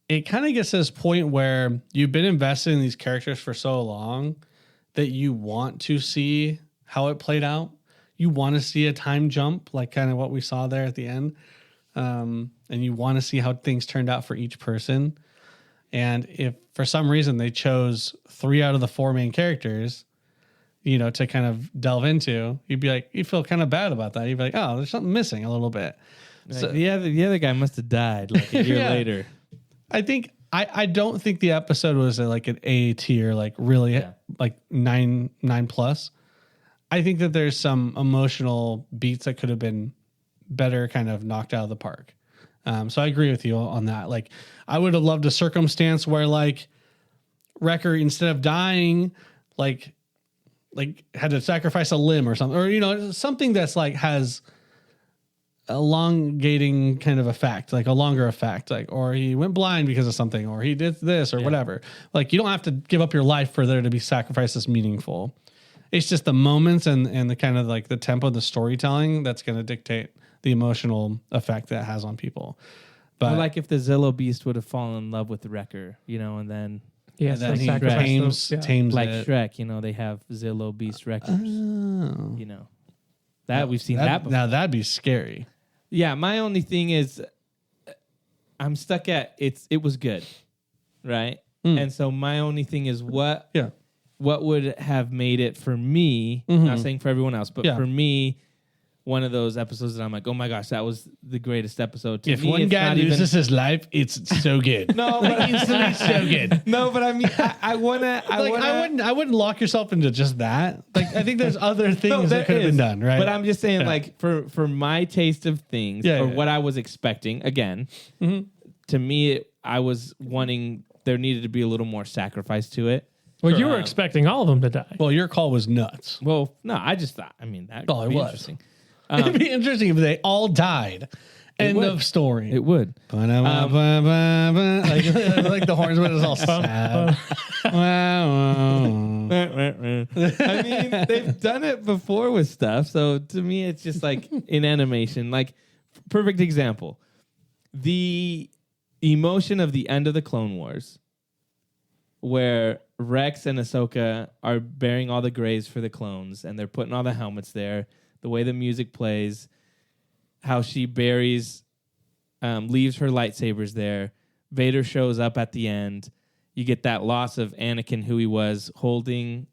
it kind of gets to this point where you've been invested in these characters for so long that you want to see how it played out. You want to see a time jump, like kind of what we saw there at the end. And you want to see how things turned out for each person. And if for some reason they chose 3 out of the 4 main characters, you know, to kind of delve into, you'd feel kind of bad about that. You'd be like, oh, there's something missing a little bit. Like, so the other guy must have died like a year later. I don't think the episode was like an A tier, like really like 9 plus. I think that there's some emotional beats that could have been better kind of knocked out of the park. So I agree with you on that. Like I would have loved a circumstance where like Wrecker, instead of dying, like had to sacrifice a limb or something, or, you know, something that's like has elongating kind of effect, like a longer effect, like, or he went blind because of something, or he did this or whatever. Like you don't have to give up your life for there to be sacrifices meaningful. It's just the moments and the kind of like the tempo of the storytelling that's going to dictate the emotional effect that it has on people. But like if the Zillow Beast would have fallen in love with the Wrecker, you know, and then he tames like it. Shrek, you know, they have Zillow Beast Wreckers. You know, that we've seen that before. Now that'd be scary. Yeah, my only thing is I'm stuck at it was good, right? And so my only thing is what would have made it for me, not saying for everyone else, but for me, one of those episodes that I'm like, oh my gosh, that was the greatest episode. If one guy loses his life, it's so good. No, but instantly so good. No, but I mean, I wouldn't lock yourself into just that. Like, I think there's other things that could have been done, right? But I'm just saying, like, for my taste of things, what I was expecting, again, to me, I was wanting there needed to be a little more sacrifice to it. Well, you were expecting all of them to die. Well, your call was nuts. Well, no, I just thought, I mean, that would be interesting. It'd be interesting if they all died End of story. It would. Like the horns, but it's all sad. I mean, they've done it before with stuff. So to me, it's just like in animation. Like, perfect example. The emotion of the end of the Clone Wars, where Rex and Ahsoka are bearing all the graves for the clones, and they're putting all the helmets there, the way the music plays, how she buries, leaves her lightsabers there. Vader shows up at the end. You get that loss of Anakin, who he was, holding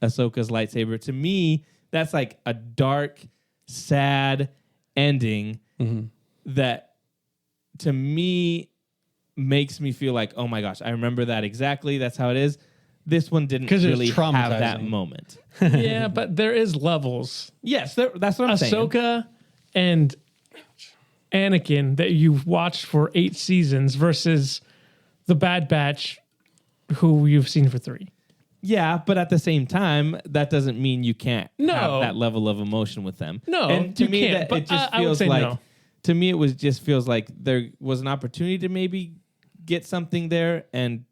Ahsoka's lightsaber. To me, that's like a dark, sad ending that, to me, makes me feel like, oh my gosh, I remember that exactly. That's how it is. This one didn't really have that moment. Yeah, but there is levels. Yes, that's what I'm saying. Ahsoka and Anakin that you've watched for 8 seasons versus the Bad Batch, who you've seen for 3. Yeah, but at the same time, that doesn't mean you can't have that level of emotion with them. No, and to you me, can't, it just feels like to me it just feels like there was an opportunity to maybe get something there, and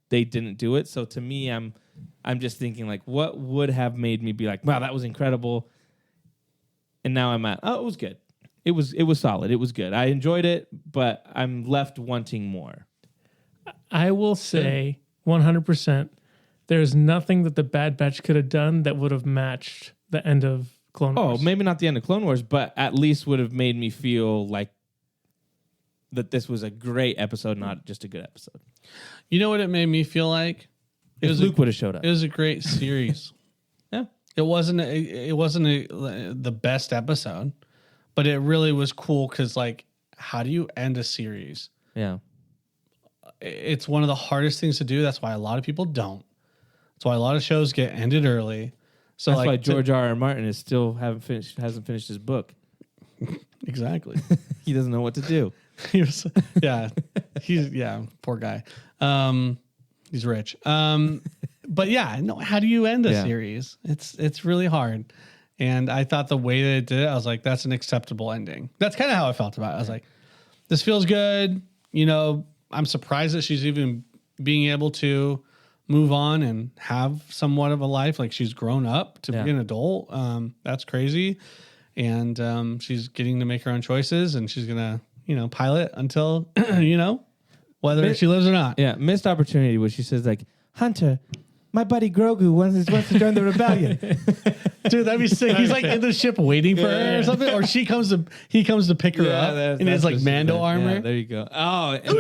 they didn't do it. So to me, I'm just thinking like, what would have made me be like, wow, that was incredible. And now I'm at, oh, it was good. It was solid. It was good. I enjoyed it, but I'm left wanting more. I will say 100%. There's nothing that the Bad Batch could have done that would have matched the end of Clone Wars. Oh, maybe not the end of Clone Wars, but at least would have made me feel like that this was a great episode, not just a good episode. You know what it made me feel like? If Luke would have showed up. It was a great series. Yeah. It wasn't the best episode, but it really was cool because, like, how do you end a series? Yeah. It's one of the hardest things to do. That's why a lot of people don't. That's why a lot of shows get ended early. So that's why George R.R. Martin is still hasn't finished his book. Exactly. He doesn't know what to do. Poor guy. He's rich. But yeah, no. How do you end a series? It's really hard. And I thought the way that it did it, I was like, that's an acceptable ending. That's kind of how I felt about it. I was like, this feels good. You know, I'm surprised that she's even being able to move on and have somewhat of a life. Like, she's grown up to be an adult. That's crazy. And she's getting to make her own choices, and she's going to, pilot until, whether she lives or not. Yeah. Missed opportunity where she says, like, Hunter, my buddy Grogu wants to join the rebellion. Dude, that'd be sick. He's like in the ship waiting for her or something, or he comes to pick her up in his like Mando armor. Yeah, there you go. Oh, and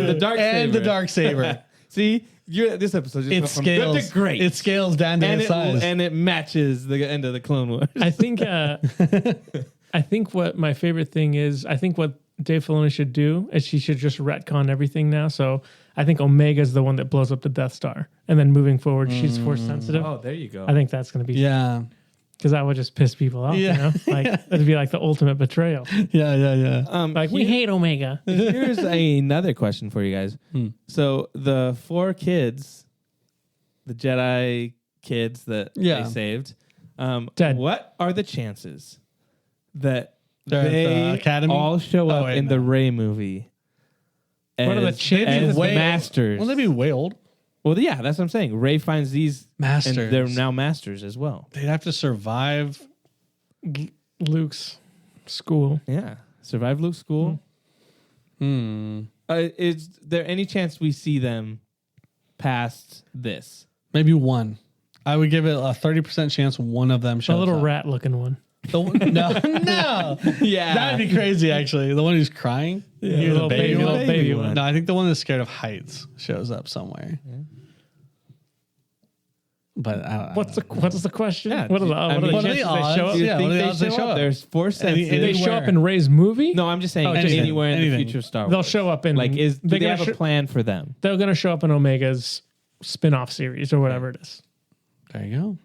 the dark saber. And the dark saber. See, this episode just from good to great. It scales down to its size, and it matches the end of the Clone Wars. I think. I think what my favorite thing is. I think what Dave Filoni should do is she should just retcon everything now. So I think Omega is the one that blows up the Death Star, and then moving forward, she's force sensitive. Oh, there you go. I think that's going to be because that would just piss people off. Yeah. Like it'd be like the ultimate betrayal. Yeah. Like we hate Omega. Here's another question for you guys. So the 4 kids, the Jedi kids that they saved, dead. What are the chances that they Academy? All show up in the Rey movie? What are the chances? As masters? Well, they'd be way old. Well, yeah, that's what I'm saying. Rey finds these masters. And they're now masters as well. They'd have to survive Luke's school. Yeah, survive Luke's school. Is there any chance we see them past this? Maybe one. I would give it a 30% chance one of them shows up. A little rat-looking one. No. Yeah. That'd be crazy, actually. The one who's crying. Yeah, little baby one. No, I think the one that's scared of heights shows up somewhere. Yeah. But I don't what's the question? Yeah, what are the chances they show up? Yeah, what are the odds they show up? There's 4 senses. They show up in Rey's movie? No, I'm just saying anywhere in the future of Star Wars. They'll show up in... Like, do they have a plan for them? They're going to show up in Omega's spin-off series or whatever it is. There you go.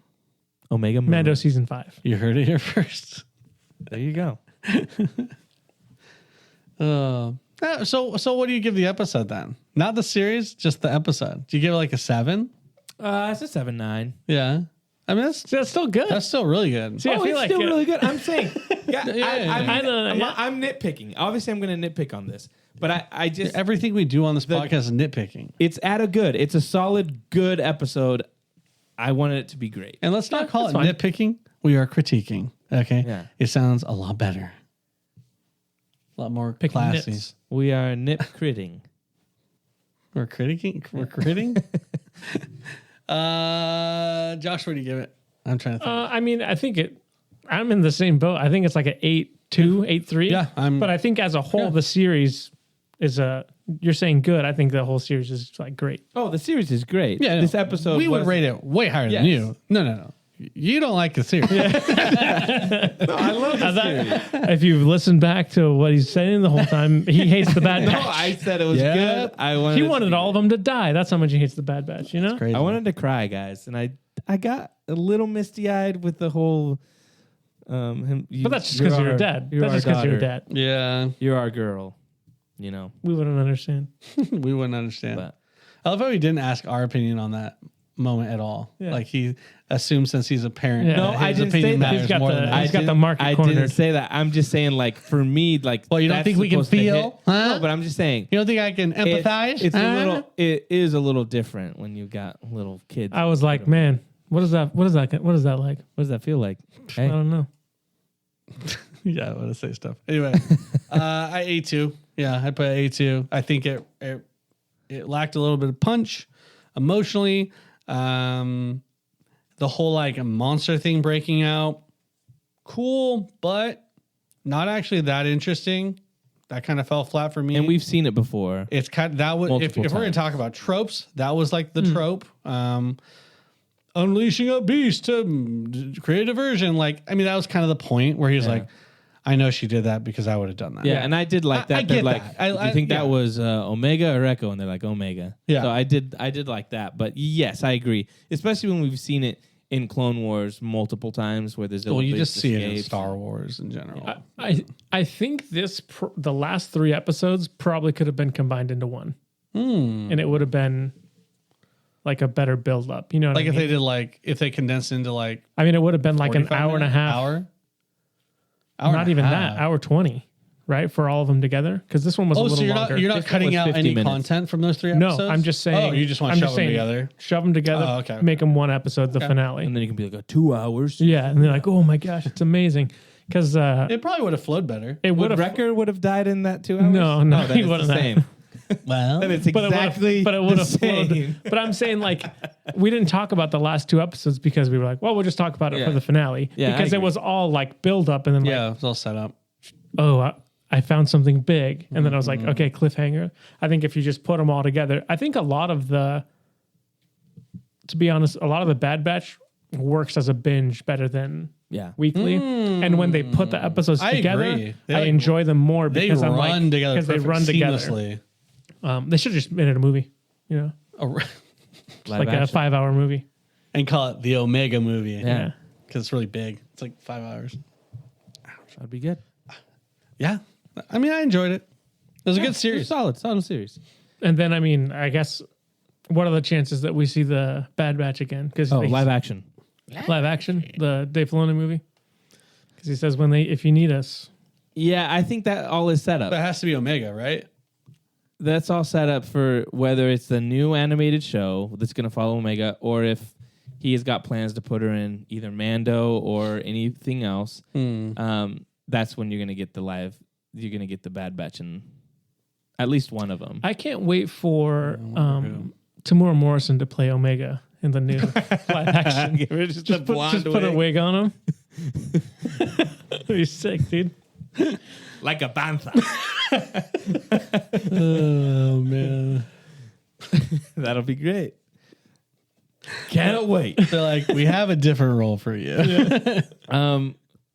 Omega Moon. Mando season 5. You heard it here first. There you go. So what do you give the episode then? Not the series, just the episode. Do you give it like a 7? It's a 7-9. Yeah. I mean, that's still good. That's still really good. See, I feel it's like still really good. I'm saying, yeah. I'm nitpicking. Obviously, I'm going to nitpick on this, but I just everything we do on this podcast is nitpicking. It's at a good. It's a solid, good episode. I wanted it to be great. And let's not call it nitpicking. We are critiquing. Okay. Yeah. It sounds a lot better. A lot more Picking classy. nits. We are nit-critting. We're critiquing? We're critting? Josh, what do you give it? I'm trying to think. I mean, I think I'm in the same boat. I think it's like an 8-2, 8-3. Yeah. But I think as a whole, the series is you're saying good. I think the whole series is like great. Oh, the series is great. Yeah, this episode we would rate it way higher than you. No. You don't like the series. No, I love the series. If you've listened back to what he's saying the whole time, he hates the Bad Batch. No, I said it was good. He wanted all of them to die. That's how much he hates the Bad Batch, you know? Crazy. I wanted to cry, guys, and I got a little misty-eyed with the whole him. But that's just because you're dead. That's just because you're dead. Yeah. You're our girl. You know. We wouldn't understand. We wouldn't understand. But I love how he didn't ask our opinion on that moment at all. Yeah. Like he assumed since he's a parent. Yeah. No, his I didn't opinion say that. matters He's got more the- than that. he's got the market I cornered. didn't say that. I'm just saying, like, for me, like, Well, you don't that's think we can supposed to hit. feel? Huh? No, but I'm just saying. You don't think I can empathize? It's a little. It is a little different when you got little kids. I was like, man, what is that? What is that like? What does that feel like? I Hey, don't know. Yeah, I want to say stuff. Anyway, I A2. Yeah, I put A2. I think it lacked a little bit of punch emotionally. The whole like monster thing breaking out, cool, but not actually that interesting. That kind of fell flat for me. and we've seen it before. It's kind of, that was if Multiple we're going times. to talk about tropes, that was like the trope. Unleashing a beast to create a diversion. Like, I mean, that was kind of the point where he was like, I know she did that because I would have done that. Yeah, and I did like that. I They're get like, that. do you think that was Omega or Echo? And they're like Omega. Yeah. So I did like that. But yes, I agree. Especially when we've seen it in Clone Wars multiple times, where there's Well, you big just see it in escapes. Star Wars in general. I think the last 3 episodes probably could have been combined into one, and it would have been like a better build up. You know, what Like I if mean? they did like if they condensed into like I mean, it would have been like an 45 hour and a minutes? half. Hour Not and a even half. that. Hour 20, right, for all of them together. Because this one was a Oh, little so you're longer. not This one cutting was out 50 any minutes. content from those 3 No, episodes? I'm just saying. Oh, you just want I'm to shove them together. Shove them together. Oh, okay. Make them one episode, the finale. And then you can be like, 2 hours. Yeah, and they're like, oh my gosh, it's amazing. Because It probably would have flowed better. it would Would have. Wrecker would have died in that 2 hours? No, then he it's wouldn't the have. same. Well, Then it's exactly But it would the have flowed. same. But I'm saying, like, we didn't talk about the last 2 episodes because we were like, well, we'll just talk about it Yeah. for the finale. Yeah, I because it agree. was all like build up and then like, yeah, it's all set up. oh, I found something big. And then I was like, Mm-hmm. okay, cliffhanger. I think if you just put them all together, I think a lot of the Bad Batch works as a binge better than Yeah. weekly. And when they put the episodes I together, agree. They, I like, enjoy them more They because I'm run like, together because they perfect, run together. seamlessly. They should have just made it a movie, you know, Live like a action. 5-hour movie. And call it the Omega movie. Yeah. Because it's really big. It's like 5 hours. That'd be good. Yeah. I mean, I enjoyed it. It was a good It was series. solid series. And then, I mean, I guess, what are the chances that we see the Bad Batch again? Because Oh, live action. live action, the Dave Filoni movie. Because he says, if you need us. Yeah, I think that all is set up. That has to be Omega, right? That's all set up for whether it's the new animated show that's going to follow Omega, or if he has got plans to put her in either Mando or anything else. That's when you're going to get you're going to get the Bad Batch in at least one of them. I can't wait for Tamura Morrison to play Omega in the new live action. Just put a wig on him. He's sick, dude. like a bantha. Oh, man. That'll be great. Can't wait. They're like, we have a different role for you.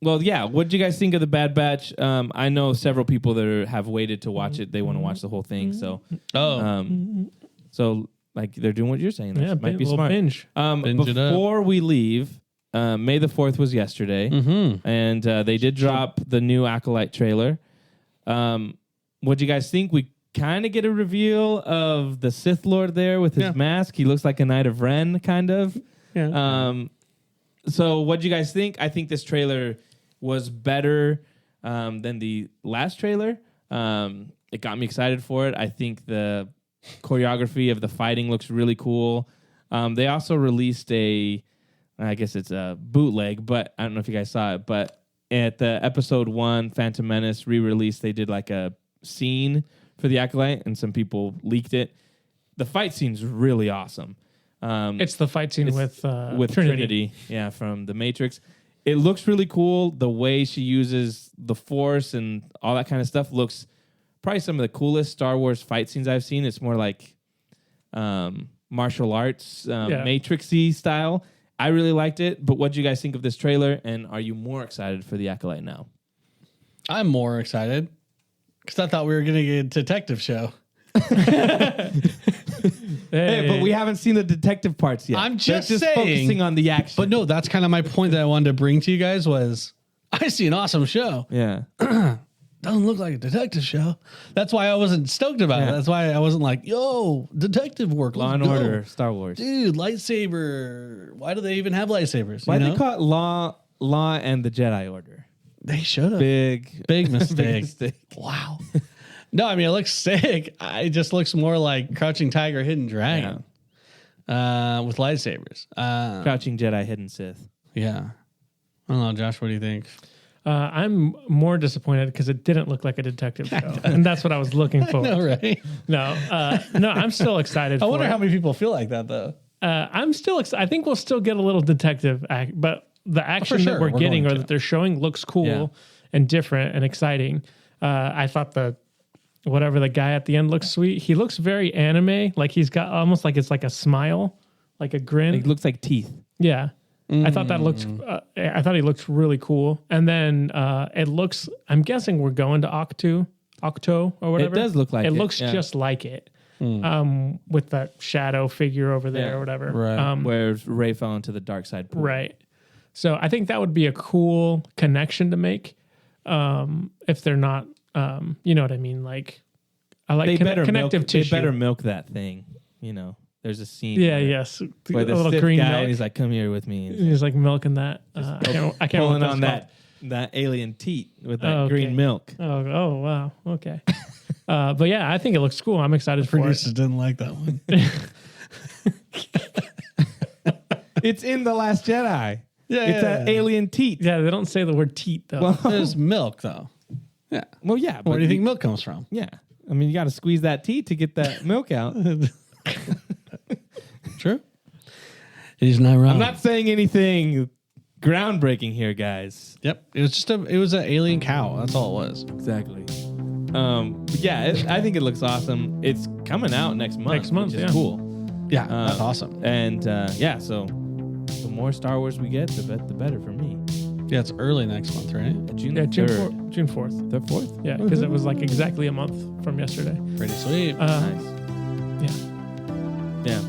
Well, yeah. What did you guys think of the Bad Batch? I know several people that have waited to watch it. They want to watch the whole thing. So, so like they're doing what you're saying. That might be little smart. binge. Binge it up. Before we leave, May the 4th was yesterday, and they did drop the new Acolyte trailer. What do you guys think? We kind of get a reveal of the Sith Lord there with his mask. He looks like a Knight of Ren, kind of. Yeah. So what do you guys think? I think this trailer was better than the last trailer. It got me excited for it. I think the choreography of the fighting looks really cool. They also released I guess it's a bootleg, but I don't know if you guys saw it, but at the episode 1 Phantom Menace re-release, they did like a scene for the Acolyte, and some people leaked it. The fight scene's really awesome. It's the fight scene with Trinity, yeah, from The Matrix. It looks really cool. The way she uses the Force and all that kind of stuff looks probably some of the coolest Star Wars fight scenes I've seen. It's more like martial arts, Matrix-y style. I really liked it. But what do you guys think of this trailer? And are you more excited for the Acolyte now? I'm more excited because I thought we were going to get a detective show. Hey, but we haven't seen the detective parts yet. I'm just saying, focusing on the action. But no, that's kind of my point that I wanted to bring to you guys was I see an awesome show. Yeah. Doesn't look like a detective show. That's why I wasn't stoked about it. That's why I wasn't like, yo, detective work. Law and Order, Star Wars. Dude, lightsaber. Why do they even have lightsabers? Why do they call it Law and the Jedi Order? They should have. Big mistake. Big mistake. Wow. No, I mean, it looks sick. It just looks more like Crouching Tiger, Hidden Dragon with lightsabers. Crouching Jedi, Hidden Sith. Yeah. I don't know, Josh, what do you think? I'm more disappointed because it didn't look like a detective show, and that's what I was looking for. No, right? No, I'm still excited. I wonder how many people feel like that, though. I'm still excited. I think we'll still get a little detective but the action that we're getting or that they're showing looks cool and different and exciting. I thought whatever the guy at the end looks sweet. He looks very anime. Like he's got almost like it's like a smile, like a grin. It looks like teeth. Yeah. I thought that looked, I thought he looked really cool. And then it looks, I'm guessing we're going to Octo or whatever. It does look like it. It looks just like it. With that shadow figure over there or whatever. Right. Where Rey fell into the dark side pool. Right. So I think that would be a cool connection to make if they're not, you know what I mean? Like, I like connective tissue. They better milk that thing, you know. There's a scene. Yeah, yes. Where the Sith green guy, milk. And he's like, come here with me. And he's like milking that. I can't pulling on that alien teat with that green milk. Oh, wow. Okay. But yeah, I think it looks cool. I'm excited for it. Producers didn't like that one. It's in The Last Jedi. Yeah, it's an alien teat. Yeah, they don't say the word teat, though. Well, there's milk, though. Yeah. Well, yeah. Where do you think milk comes from? Yeah. I mean, you got to squeeze that teat to get that milk out. True. He's not wrong. I'm not saying anything groundbreaking here, guys. Yep. It was an alien cow. That's all it was. Exactly. Yeah, I think it looks awesome. It's coming out next month. Which is cool. Yeah, that's awesome. And so the more Star Wars we get, the better for me. Yeah, it's early next month, right? June 4th. The 4th? Yeah, because it was like exactly a month from yesterday. Pretty sweet. Nice. Yeah.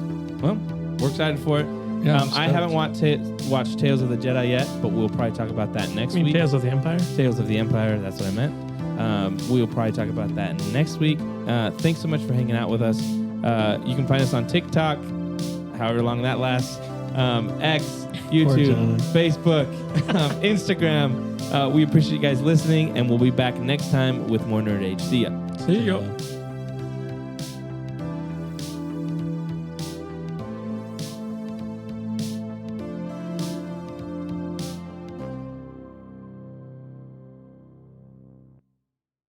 Well, we're excited for it. Yeah, I haven't watched Tales of the Jedi yet, but we'll probably talk about that next week. Tales of the Empire? Tales of the Empire, that's what I meant. We'll probably talk about that next week. Thanks so much for hanging out with us. You can find us on TikTok, however long that lasts, X, YouTube, Facebook, Instagram. We appreciate you guys listening, and we'll be back next time with more Nerd Age. See ya. See ya.